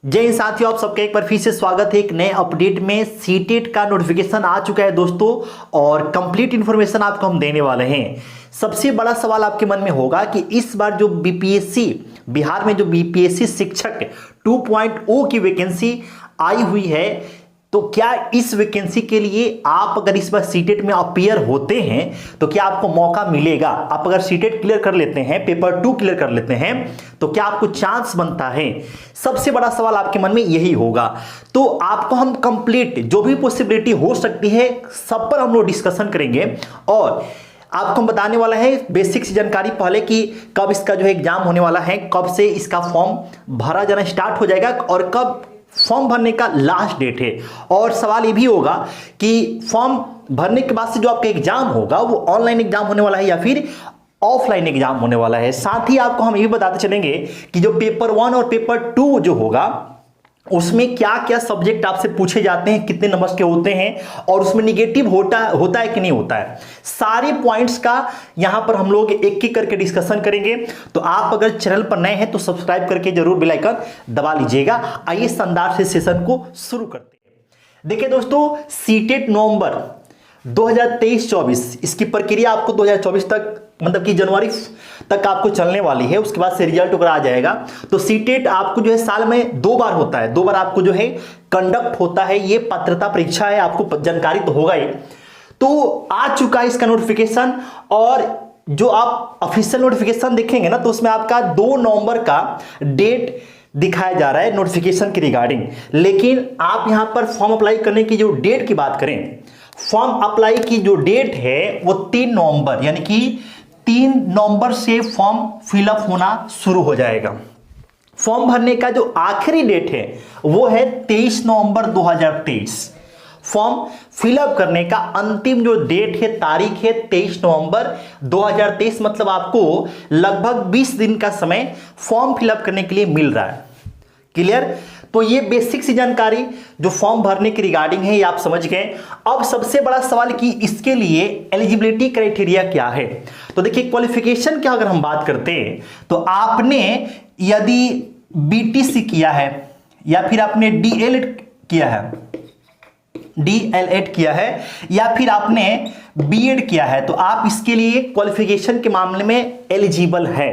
जय हिंद साथियों, आप सबका एक बार फिर से स्वागत है एक नए अपडेट में। सीटेट का नोटिफिकेशन आ चुका है दोस्तों और कंप्लीट इन्फॉर्मेशन आपको हम देने वाले हैं। सबसे बड़ा सवाल आपके मन में होगा कि इस बार जो बीपीएससी बिहार में जो बीपीएससी शिक्षक 2.0 की वैकेंसी आई हुई है, तो क्या इस वैकेंसी के लिए आप अगर इस बार सीटेट में अपीयर होते हैं तो क्या आपको मौका मिलेगा? आप अगर सीटेट क्लियर कर लेते हैं, पेपर 2 क्लियर कर लेते हैं, तो क्या आपको चांस बनता है? सबसे बड़ा सवाल आपके मन में यही होगा। तो आपको हम कंप्लीट जो भी पॉसिबिलिटी हो सकती है सब पर हम लोग डिस्कशन करेंगे और आपको हम बताने वाला है बेसिक सी जानकारी पहले कि कब इसका जो है एग्जाम होने वाला है, कब से इसका फॉर्म भरा जाना स्टार्ट हो जाएगा और कब फॉर्म भरने का लास्ट डेट है। और सवाल ये भी होगा कि फॉर्म भरने के बाद से जो आपका एग्जाम होगा वो ऑनलाइन एग्जाम होने वाला है या फिर ऑफलाइन एग्जाम होने वाला है। साथ ही आपको हम ये भी बताते चलेंगे कि जो पेपर 1 और पेपर 2 जो होगा उसमें क्या क्या सब्जेक्ट आपसे पूछे जाते हैं, कितने नंबर्स के होते हैं और उसमें निगेटिव होता है कि नहीं होता है। सारे पॉइंट्स का यहां पर हम लोग एक एक करके डिस्कशन करेंगे। तो आप अगर चैनल पर नए हैं तो सब्सक्राइब करके जरूर बेल आइकन दबा लीजिएगा। आइए शानदार से सेशन को शुरू करते हैं। देखिए दोस्तों, सीटेट नवंबर 2023-24 इसकी प्रक्रिया आपको 2024 तक मतलब कि जनवरी तक आपको चलने वाली है। उसके बाद से रिजल्ट वगैरह आ जाएगा। तो सीटेट आपको जो है साल में 2 बार होता है, 2 बार आपको जो है कंडक्ट होता है। ये पात्रता परीक्षा है, आपको जानकारी तो होगा ही। तो आ चुका है इसका नोटिफिकेशन और जो आप ऑफिशियल नोटिफिकेशन देखेंगे ना तो उसमें आपका 2 नवंबर का डेट दिखाया जा रहा है नोटिफिकेशन के रिगार्डिंग। लेकिन आप यहां पर फॉर्म अप्लाई करने की जो डेट की बात करें, फॉर्म अप्लाई की जो डेट है वो 3 नवंबर यानी कि 3 नवंबर से फॉर्म फिलअप होना शुरू हो जाएगा। फॉर्म भरने का जो आखिरी डेट है वो है 23 नवंबर 2023। फॉर्म फिलअप करने का अंतिम जो डेट है, तारीख है 23 नवंबर 2023। मतलब आपको लगभग 20 दिन का समय फॉर्म फिलअप करने के लिए मिल रहा है। क्लियर? तो ये बेसिक सी जानकारी जो फॉर्म भरने की रिगार्डिंग है ये आप समझ गए। अब सबसे बड़ा सवाल कि इसके लिए एलिजिबिलिटी क्राइटेरिया क्या है। तो देखिए, क्वालिफिकेशन क्या अगर हम बात करते हैं तो आपने यदि बीटीसी किया है या फिर आपने डीएलएड किया है या फिर आपने बीएड किया है तो आप इसके लिए क्वालिफिकेशन के मामले में एलिजिबल है।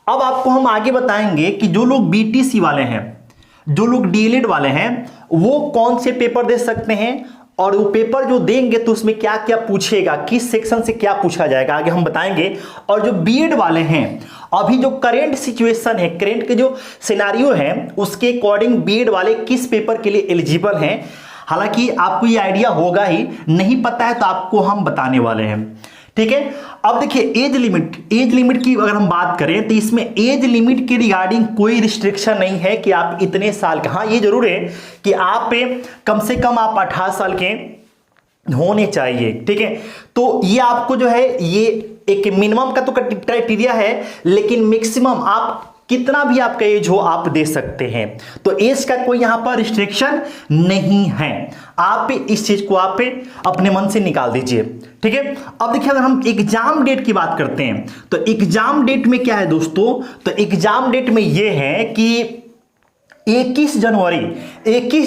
अब आपको हम आगे बताएंगे कि जो लोग बीटीसी वाले हैं, जो लोग डीएलएड वाले हैं, वो कौन से पेपर दे सकते हैं और वो पेपर जो देंगे तो उसमें क्या क्या पूछेगा, किस सेक्शन से क्या पूछा जाएगा, आगे हम बताएंगे। और जो बीएड वाले हैं, अभी जो करेंट सिचुएशन है, करेंट के जो सिनारियो है उसके अकॉर्डिंग बीएड वाले किस पेपर के लिए एलिजिबल हैं, हालांकि आपको ये आइडिया होगा ही, नहीं पता है तो आपको हम बताने वाले हैं। ठीक है। अब देखिए, एज लिमिट की अगर हम बात करें तो इसमें एज लिमिट के रिगार्डिंग कोई रिस्ट्रिक्शन नहीं है कि आप इतने साल का। हाँ, ये जरूर है कि आप कम से कम आप 18 साल के होने चाहिए। ठीक है। तो ये आपको जो है ये एक मिनिमम का तो क्राइटेरिया है, लेकिन मैक्सिमम आप कितना भी आपका एज हो आप दे सकते हैं। तो एज का कोई यहां पर रिस्ट्रिक्शन नहीं है। आप इस चीज को आप अपने मन से निकाल दीजिए। ठीक है। अब देखिए, अगर हम एग्जाम डेट की बात करते हैं तो एग्जाम डेट में क्या है दोस्तों, तो एग्जाम डेट में यह है कि 21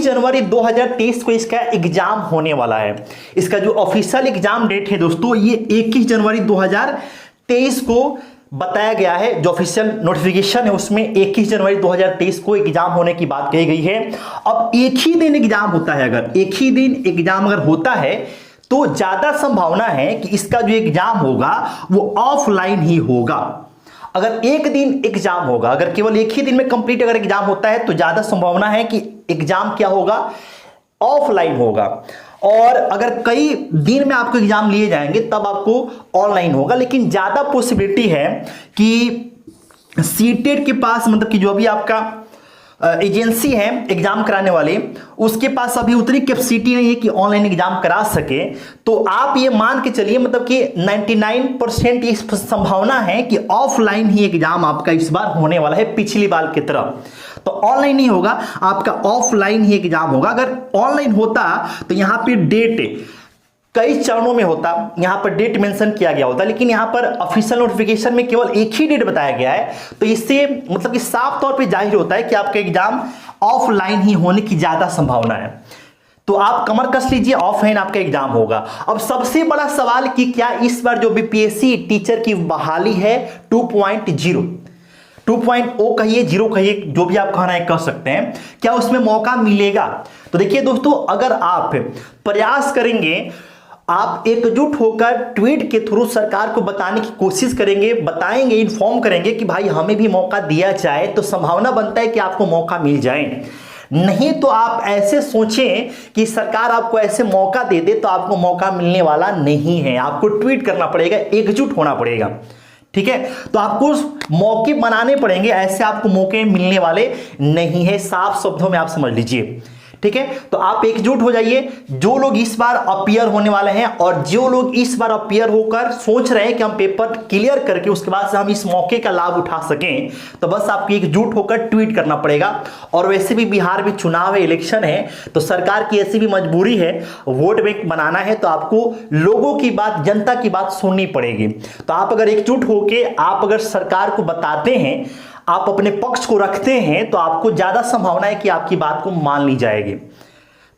जनवरी 2023 को इसका एग्जाम होने वाला है। इसका जो ऑफिशियल एग्जाम डेट है दोस्तों ये 21 जनवरी 2023 को बताया गया है। जो ऑफिशियल नोटिफिकेशन है उसमें 21 जनवरी 2023 को एग्जाम होने की बात कही गई है। अब एक ही दिन एग्जाम होता है, अगर एक ही दिन एग्जाम अगर होता है तो ज्यादा संभावना है कि इसका जो एग्जाम होगा वो ऑफलाइन ही होगा। अगर एक दिन एग्जाम होगा, अगर केवल एक ही दिन में कंप्लीट अगर एग्जाम होता है तो ज्यादा संभावना है कि एग्जाम क्या होगा, ऑफलाइन होगा। और अगर कई दिन में आपको एग्जाम लिए जाएंगे तब आपको ऑनलाइन होगा। लेकिन ज्यादा पॉसिबिलिटी है कि सीटेट के पास मतलब कि जो भी आपका एजेंसी है एग्जाम कराने वाले, उसके पास अभी उतनी कैपेसिटी नहीं है कि ऑनलाइन एग्जाम करा सके। तो आप ये मान के चलिए मतलब कि 99% इस संभावना है कि ऑफलाइन ही एग्जाम आपका इस बार होने वाला है, पिछली बार की तरह। तो ऑनलाइन नहीं होगा, आपका ऑफलाइन ही एग्जाम होगा। अगर ऑनलाइन होता तो यहां पे डेट कई चरणों में होता, यहां पर डेट मेंशन किया गया होता, लेकिन यहां पर ऑफिशियल नोटिफिकेशन में केवल एक ही डेट बताया गया है। तो इससे मतलब कि साफ तौर पे जाहिर होता है कि आपका एग्जाम ऑफलाइन ही होने की ज्यादा संभावना है। तो आप कमर कस लीजिए, ऑफलाइन आपका एग्जाम होगा। अब सबसे बड़ा सवाल कि क्या इस बार जो बीपीएससी टीचर की बहाली है 2.0 2.0 कहिए, 0 कहिए, जो भी आप कहना है कह सकते हैं, क्या उसमें मौका मिलेगा? तो देखिए दोस्तों, अगर आप प्रयास करेंगे, आप एकजुट होकर ट्वीट के थ्रू सरकार को बताने की कोशिश करेंगे, बताएंगे, इन्फॉर्म करेंगे कि भाई हमें भी मौका दिया जाए, तो संभावना बनता है कि आपको मौका मिल जाए। नहीं तो आप ऐसे सोचें कि सरकार आपको ऐसे मौका दे दे तो आपको मौका मिलने वाला नहीं है। आपको ट्वीट करना पड़ेगा, एकजुट होना पड़ेगा, ठीक है? तो आपको मौके बनाने पड़ेंगे, ऐसे आपको मौके मिलने वाले नहीं है। साफ शब्दों में आप समझ लीजिए, ठीक है? तो आप एकजुट हो जाइए, जो लोग इस बार अपीयर होने वाले हैं और जो लोग इस बार अपीयर होकर सोच रहे हैं कि हम पेपर क्लियर करके उसके बाद से हम इस मौके का लाभ उठा सकें, तो बस आपको एकजुट होकर ट्वीट करना पड़ेगा। और वैसे भी बिहार में चुनाव है, इलेक्शन है, तो सरकार की ऐसी भी मजबूरी है, वोट बैंक बनाना है, तो आपको लोगों की बात, जनता की बात सुननी पड़ेगी। तो आप अगर एकजुट होके आप अगर सरकार को बताते हैं, आप अपने पक्ष को रखते हैं, तो आपको ज्यादा संभावना है कि आपकी बात को मान ली जाएगी।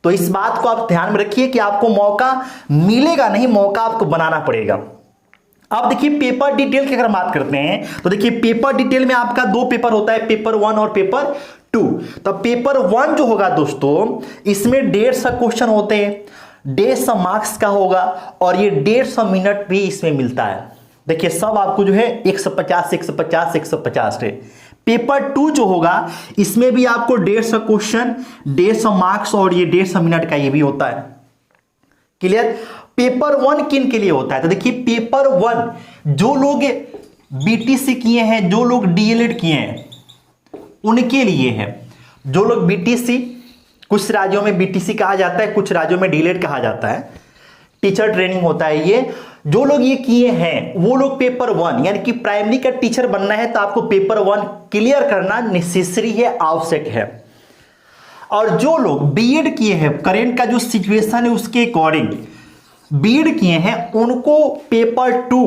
तो इस बात को आप ध्यान में रखिए कि आपको मौका मिलेगा नहीं, मौका आपको बनाना पड़ेगा। अब देखिए पेपर डिटेल की अगर बात करते हैं, तो देखिए पेपर डिटेल में आपका 2 पेपर होता है, पेपर 1 और पेपर 2। तो पेपर 1 जो होगा दोस्तों, इसमें 150 क्वेश्चन होते हैं, 150 मार्क्स का होगा, और ये 150 मिनट भी इसमें मिलता है। देखिए सब आपको जो है 150 150 150 है। पेपर 2 जो होगा, इसमें भी आपको 150 क्वेश्चन, 150 मार्क्स और ये 150 मिनट का ये भी होता है। क्लियर? पेपर 1 किन के लिए होता है? तो देखिए पेपर 1 जो लोग बीटीसी किए हैं, जो लोग डीएलएड किए हैं, उनके लिए है। जो लोग बीटीसी, कुछ राज्यों में बीटीसी कहा जाता है, कुछ राज्यों में डीएलएड कहा जाता है, टीचर ट्रेनिंग होता है ये। जो लोग ये किए हैं वो लोग पेपर 1 यानी कि प्राइमरी का टीचर बनना है तो आपको पेपर 1 क्लियर करना नेसेसरी है, आवश्यक है। और जो लोग बीएड किए हैं, करेंट का जो सिचुएशन है उसके अकॉर्डिंग बीएड किए हैं, उनको पेपर 2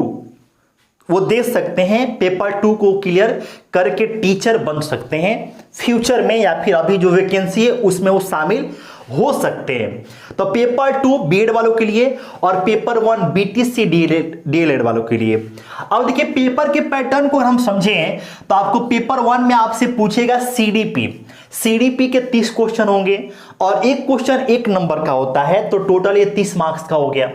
वो दे सकते हैं, पेपर 2 को क्लियर करके टीचर बन सकते हैं फ्यूचर में, या फिर अभी जो वैकेंसी है उसमें वो शामिल हो सकते हैं। तो पेपर 2 बीएड वालों के लिए और पेपर 1 बीटीसी डीएलएड वालों के लिए। अब देखिए पेपर के पैटर्न को हम समझें तो आपको पेपर 1 में आपसे पूछेगा सीडीपी के 30 क्वेश्चन होंगे और एक क्वेश्चन 1 नंबर का होता है, तो टोटल ये 30 मार्क्स का हो गया।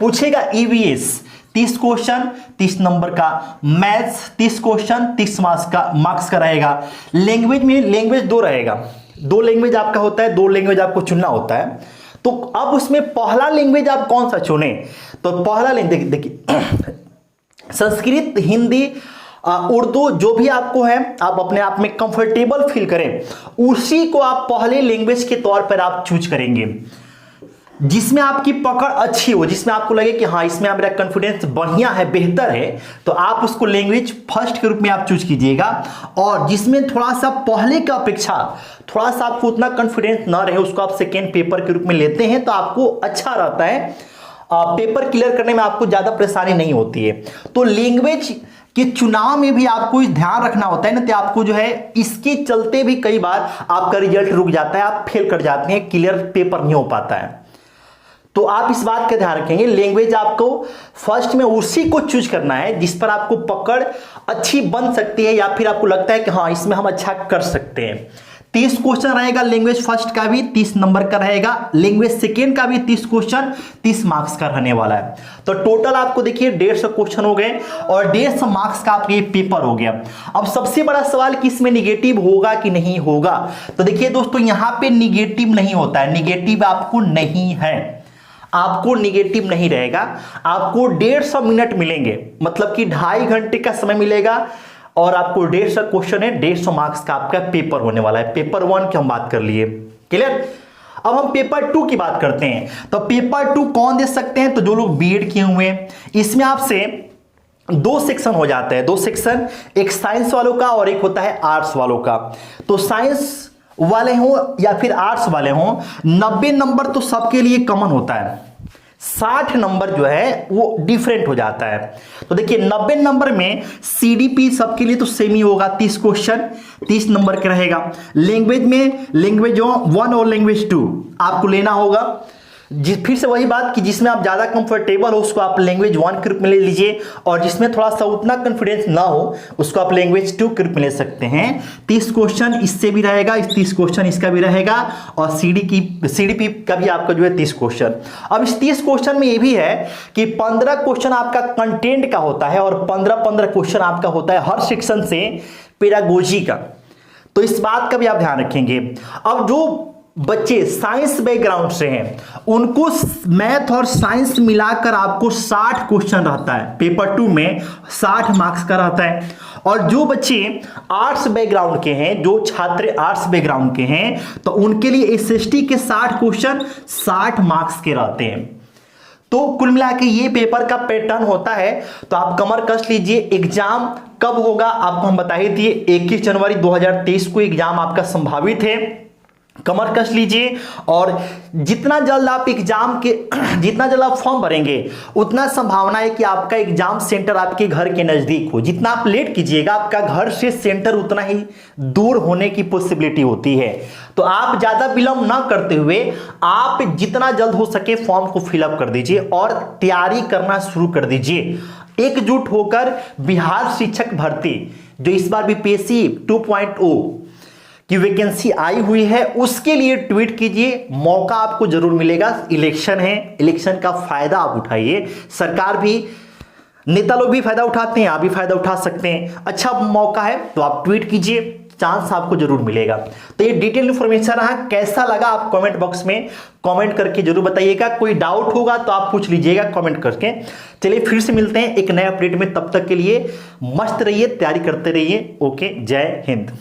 पूछेगा ईवीएस 30 क्वेश्चन 30 नंबर का, मैथ्स 30 क्वेश्चन 30 मार्क्स का रहेगा। लैंग्वेज में लैंग्वेज 2 रहेगा, 2 लैंग्वेज आपका होता है, 2 लैंग्वेज आपको चुनना होता है। तो अब उसमें पहला लैंग्वेज आप कौन सा चुने? तो पहला लैंग्वेज देखिए संस्कृत, हिंदी, उर्दू, जो भी आपको है आप अपने आप में कंफर्टेबल फील करें, उसी को आप पहले लैंग्वेज के तौर पर आप चूज करेंगे, जिसमें आपकी पकड़ अच्छी हो, जिसमें आपको लगे कि हाँ इसमें मेरा कॉन्फिडेंस बढ़िया है, बेहतर है, तो आप उसको लैंग्वेज फर्स्ट के रूप में आप चूज कीजिएगा। और जिसमें थोड़ा सा पहले की अपेक्षा थोड़ा सा आपको उतना कॉन्फिडेंस ना रहे, उसको आप सेकेंड पेपर के रूप में लेते हैं, तो आपको अच्छा रहता है, पेपर क्लियर करने में आपको ज्यादा परेशानी नहीं होती है। तो लैंग्वेज के चुनाव में भी आपको ध्यान रखना होता है ना, तो आपको जो है इसके चलते भी कई बार आपका रिजल्ट रुक जाता है, आप फेल कर जाते हैं, क्लियर पेपर नहीं हो पाता है। तो आप इस बात का ध्यान रखेंगे, लैंग्वेज आपको फर्स्ट में उसी को चूज करना है जिस पर आपको पकड़ अच्छी बन सकती है, या फिर आपको लगता है कि हाँ इसमें हम अच्छा कर सकते हैं। 30 क्वेश्चन रहेगा, लैंग्वेज फर्स्ट का भी 30 नंबर का रहेगा, लैंग्वेज सेकेंड का भी 30 क्वेश्चन 30 मार्क्स का रहने वाला है। तो टोटल आपको देखिए 150 क्वेश्चन हो गए और 150 मार्क्स का आपका ये पेपर हो गया। अब सबसे बड़ा सवाल कि इसमें निगेटिव होगा कि नहीं होगा। तो देखिए दोस्तों यहाँ पे निगेटिव नहीं होता है, निगेटिव आपको नहीं है, आपको निगेटिव नहीं रहेगा। आपको 150 मिनट मिलेंगे, मतलब कि 2.5 घंटे का समय मिलेगा और आपको 150 क्वेश्चन है, 150 मार्क्स का आपका पेपर होने वाला है। पेपर 1 की हम बात कर लिए, क्लियर। अब हम पेपर 2 की बात करते हैं। तो पेपर 2 कौन दे सकते हैं? तो जो लोग बीएड किए हुए हैं, इसमें आपसे 2 सेक्शन हो जाते हैं, 2 सेक्शन, एक साइंस वालों का और एक होता है आर्ट्स वालों का। तो साइंस वाले हों या फिर आर्ट्स वाले हों, 90 नंबर तो सबके लिए कॉमन होता है। 60 नंबर जो है वो डिफरेंट हो जाता है। तो देखिए 90 नंबर में सीडीपी सबके लिए तो सेम ही होगा, 30 क्वेश्चन 30 नंबर का रहेगा। लैंग्वेज में लैंग्वेज 1 और लैंग्वेज 2 आपको लेना होगा। फिर से वही बात कि जिसमें आप ज्यादा कंफर्टेबल हो उसको आप लैंग्वेज 1 ग्रुप में ले लीजिए, और जिसमें थोड़ा सा उतना कॉन्फिडेंस ना हो उसको आप लैंग्वेज 2 ग्रुप में ले सकते हैं। 30 क्वेश्चन इससे भी रहेगा, 30 क्वेश्चन इसका भी रहेगा, और सीडीपी का भी आपका जो है 30 क्वेश्चन। अब इस 30 क्वेश्चन में ये भी है कि 15 क्वेश्चन आपका कंटेंट का होता है और 15 क्वेश्चन आपका होता है हर सेक्शन से पेडागोजी का। तो इस बात का भी आप ध्यान रखेंगे। अब जो बच्चे साइंस बैकग्राउंड से हैं उनको मैथ और साइंस मिलाकर आपको 60 क्वेश्चन रहता है, पेपर 2 में 60 मार्क्स का रहता है। और जो बच्चे आर्ट्स बैकग्राउंड के हैं, जो छात्र आर्ट्स बैकग्राउंड के हैं, तो उनके लिए एसएसटी के 60 क्वेश्चन 60 मार्क्स के रहते हैं। तो कुल मिला के ये पेपर का पैटर्न होता है। तो आप कमर कस लीजिए। एग्जाम कब होगा आपको हम बता ही दिए, 21 जनवरी 2023 को एग्जाम आपका संभावित है। कमर कस लीजिए, और जितना जल्द आप जितना जल्द आप फॉर्म भरेंगे उतना संभावना है कि आपका एग्जाम सेंटर आपके घर के नजदीक हो। जितना आप लेट कीजिएगा आपका घर से सेंटर उतना ही दूर होने की पॉसिबिलिटी होती है। तो आप ज्यादा विलंब ना करते हुए आप जितना जल्द हो सके फॉर्म को फिलअप कर दीजिए और तैयारी करना शुरू कर दीजिए। एकजुट होकर बिहार शिक्षक भर्ती जो इस बार बीपीएससी 2.0 की वैकेंसी आई हुई है उसके लिए ट्वीट कीजिए, मौका आपको जरूर मिलेगा। इलेक्शन है, इलेक्शन का फायदा आप उठाइए। सरकार भी, नेता लोग भी फायदा उठाते हैं, आप भी फायदा उठा सकते हैं। अच्छा मौका है तो आप ट्वीट कीजिए, चांस आपको जरूर मिलेगा। तो ये डिटेल इंफॉर्मेशन रहा, कैसा लगा आप कमेंट बॉक्स में कमेंट करके जरूर बताइएगा। कोई डाउट होगा तो आप पूछ लीजिएगा कमेंट करके। चलिए फिर से मिलते हैं एक नए अपडेट में, तब तक के लिए मस्त रहिए, तैयारी करते रहिए। ओके, जय हिंद।